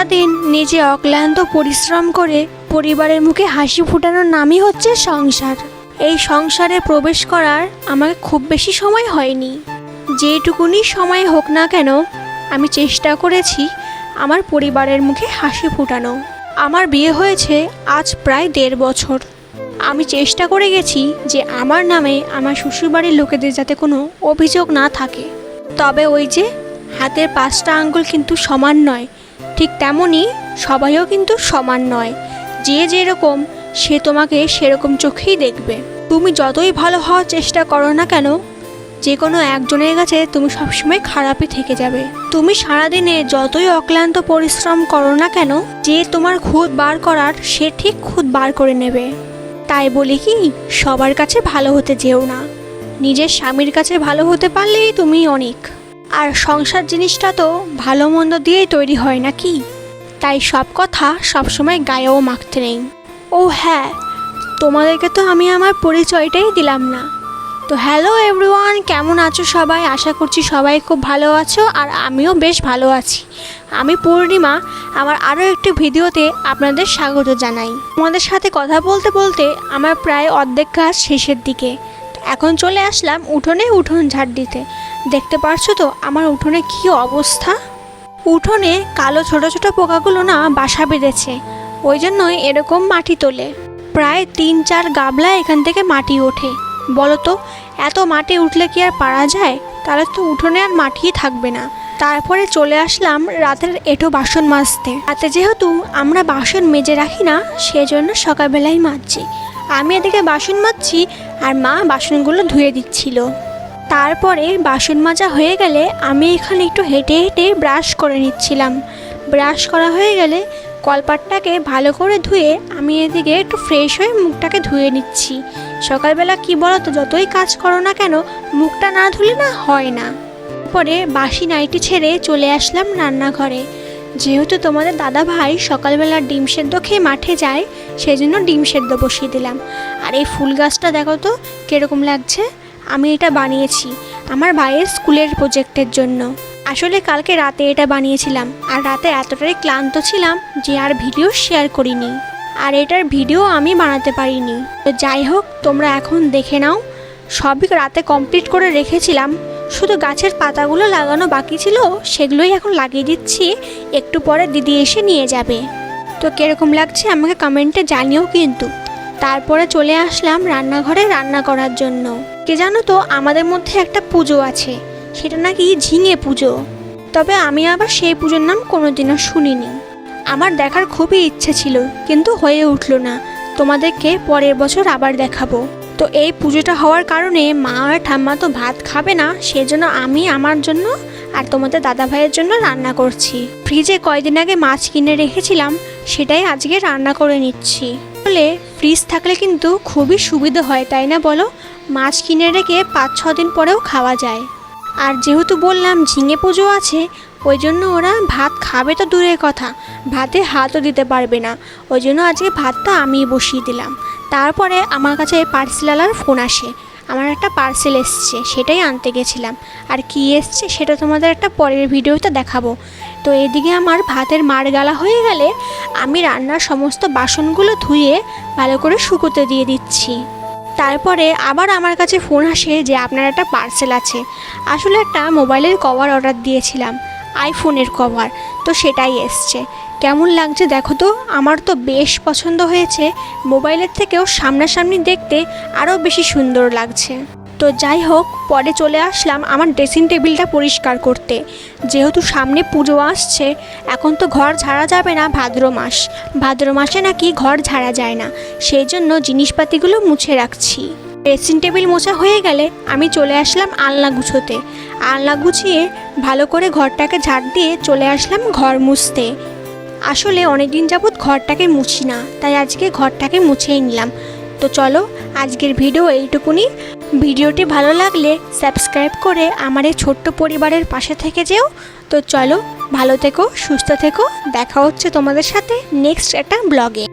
সারাদিন নিজে অক্লান্ত পরিশ্রম করে পরিবারের মুখে হাসি ফোটানোর নামই হচ্ছে সংসার। এই সংসারে প্রবেশ করার আমাকে খুব বেশি সময় হয়নি। যেটুকুনি সময় হোক না কেন আমি চেষ্টা করেছি আমার পরিবারের মুখে হাসি ফোটানো। আমার বিয়ে হয়েছে আজ প্রায় 1.5 বছর। আমি চেষ্টা করে গেছি যে আমার নামে আমার শ্বশুরবাড়ির লোকেদের যাতে কোনো অভিযোগ না থাকে। তবে ওই যে হাতের 5টা আঙ্গুল কিন্তু সমান নয়, ঠিক তেমনই সবাইও কিন্তু সমান নয়। যে যেরকম সে তোমাকে সেরকম চোখেই দেখবে। তুমি যতই ভালো হওয়ার চেষ্টা করো না কেন, যে কোনো একজনের কাছে তুমি সবসময় খারাপই থেকে যাবে। তুমি সারাদিনে যতই অক্লান্ত পরিশ্রম করো না কেন, যে তোমার খুঁত বার করার সে ঠিক খুঁত বার করে নেবে। তাই বলি কি, সবার কাছে ভালো হতে যেও না, নিজের স্বামীর কাছে ভালো হতে পারলেই তুমি অনেক। আর সংসার জিনিসটা তো ভালো মন্দ দিয়েই তৈরি হয় নাকি? তাই সব কথা সবসময় গায়েও মাখতে নেই। ও হ্যাঁ, তোমাদেরকে তো আমি আমার পরিচয়টাই দিলাম না। তো হ্যালো এভরিওয়ান, কেমন আছো সবাই? আশা করছি সবাই খুব ভালো আছো, আর আমিও বেশ ভালো আছি। আমি পূর্ণিমা, আমার আরও একটি ভিডিওতে আপনাদের স্বাগত জানাই। তোমাদের সাথে কথা বলতে বলতে আমার প্রায় অর্ধেক কাজ শেষের দিকে। এখন চলে আসলাম উঠোন ঝাড় দিতে। দেখতে পারছো তো আমার উঠোনে কী অবস্থা। উঠোনে কালো ছোট ছোট পোকাগুলো না বাসা বেঁধেছে, ওই জন্যই এরকম মাটি তোলে। প্রায় 3-4 গাবলা এখান থেকে মাটি ওঠে। বলো তো, এত মাটি উঠলে কি আর পারা যায়? তাহলে তো উঠোনে আর মাটিই থাকবে না। তারপরে চলে আসলাম রাতের এঁটো বাসন মাজতে। রাতে যেহেতু আমরা বাসন মেজে রাখি না, সেজন্য সকালবেলায় মাজছি। আমি এদিকে বাসন মাজছি আর মা বাসনগুলো ধুয়ে দিচ্ছিল। তারপরে বাসন মাজা হয়ে গেলে আমি এখানে একটু হেঁটে হেঁটে ব্রাশ করে নিচ্ছিলাম। ব্রাশ করা হয়ে গেলে কলপাটটাকে ভালো করে ধুয়ে আমি এদিকে একটু ফ্রেশ হয়ে মুখটাকে ধুয়ে নিচ্ছি। সকালবেলা কি বলো তো, যতই কাজ করো না কেন মুখটা না ধুলে না হয় না। পরে বাসি নাইটি ছেড়ে চলে আসলাম রান্নাঘরে। যেহেতু তোমাদের দাদা ভাই সকালবেলা ডিম সেদ্ধ খেয়ে মাঠে যায়, সেই জন্য ডিম সেদ্ধ বসিয়ে দিলাম। আর এই ফুল গাছটা দেখো তো কীরকম লাগছে। আমি এটা বানিয়েছি আমার ভাইয়ের স্কুলের প্রজেক্টের জন্য। আসলে কালকে রাতে এটা বানিয়েছিলাম, আর রাতে এতটাই ক্লান্ত ছিলাম যে আর ভিডিও শেয়ার করিনি, আর এটার ভিডিও আমি বানাতে পারিনি। তো যাই হোক, তোমরা এখন দেখে নাও। সবই রাতে কমপ্লিট করে রেখেছিলাম, শুধু গাছের পাতাগুলো লাগানো বাকি ছিল, সেগুলোই এখন লাগিয়ে দিচ্ছি। একটু পরে দিদি এসে নিয়ে যাবে। তো কীরকম লাগছে আমাকে কমেন্টে জানিও কিন্তু। তারপরে চলে আসলাম রান্নাঘরে রান্না করার জন্য। কে জানো তো, আমাদের মধ্যে একটা পুজো আছে, সেটা নাকি ঝিঙে পুজো। তবে আমি আবার সেই পুজোর নাম কোনোদিনও শুনিনি। আমার দেখার খুবই ইচ্ছে ছিল, কিন্তু হয়ে উঠলো না। তোমাদেরকে পরের বছর আবার দেখাবো। তো এই পুজোটা হওয়ার কারণে মা আর ঠাম্মা তো ভাত খাবে না, সেজন্য আমি আমার জন্য আর তোমাদের দাদা ভাইয়ের জন্য রান্না করছি। ফ্রিজে কয়দিন আগে মাছ কিনে রেখেছিলাম, সেটাই আজকে রান্না করে নিচ্ছি। বলে ফ্রিজ থাকলে কিন্তু খুবই সুবিধা হয়, তাই না বলো? মাছ কিনে রেখে 5-6 দিন পরেও খাওয়া যায়। আর যেহেতু বললাম ঝিঙে পুজো আছে, ওই জন্য ওরা ভাত খাবে তো দূরের কথা, ভাতে হাতও দিতে পারবে না। ওই জন্য আজকে ভাতটা আমিই বসিয়ে দিলাম। তারপরে আমার কাছে পার্সেলওয়ালার ফোন আসে, আমার একটা পার্সেল এসছে, সেটাই আনতে গেছিলাম। আর কি এসছে সেটা তোমাদের একটা পরের ভিডিওতে দেখাবো। তো এদিকে আমার ভাতের মাড় গালা হয়ে গেলে আমি রান্নার সমস্ত বাসনগুলো ধুয়ে ভালো করে শুকোতে দিয়ে দিচ্ছি। তারপরে আবার আমার কাছে ফোন আসে যে আপনার একটা পার্সেল আছে। আসলে একটা মোবাইলের কভার অর্ডার দিয়েছিলাম, আইফোনের কভার, তো সেটাই এসছে। কেমন লাগছে দেখো তো, আমার তো বেশ পছন্দ হয়েছে। মোবাইলের থেকেও সামনাসামনি দেখতে আরও বেশি সুন্দর লাগছে। তো যাই হোক, পরে চলে আসলাম আমার ড্রেসিং টেবিলটা পরিষ্কার করতে। যেহেতু সামনে পুজো আসছে, এখন তো ঘর ঝাড়া যাবে না। ভাদ্র মাসে নাকি ঘর ঝাড়া যায় না, সেই জন্য জিনিসপাতিগুলো মুছে রাখছি। ড্রেসিং টেবিল মোছা হয়ে গেলে আমি চলে আসলাম আলনা গুছোতে। আলনা গুছিয়ে ভালো করে ঘরটাকে ঝাড় দিয়ে চলে আসলাম ঘর মুছতে। আসলে অনেক দিন যাবৎ ঘরটাকে মুছি না, তাই আজকে ঘরটাকে মুছেই নিলাম। তো চলো, আজকের ভিডিও এইটুকুনি। ভিডিওটি ভালো লাগলে সাবস্ক্রাইব করে আমার এই ছোট্ট পরিবারের পাশে থেকে যেও। তো চলো, ভালো থেকো, সুস্থ থেকো। দেখা হচ্ছে তোমাদের সাথে নেক্সট একটা ব্লগে।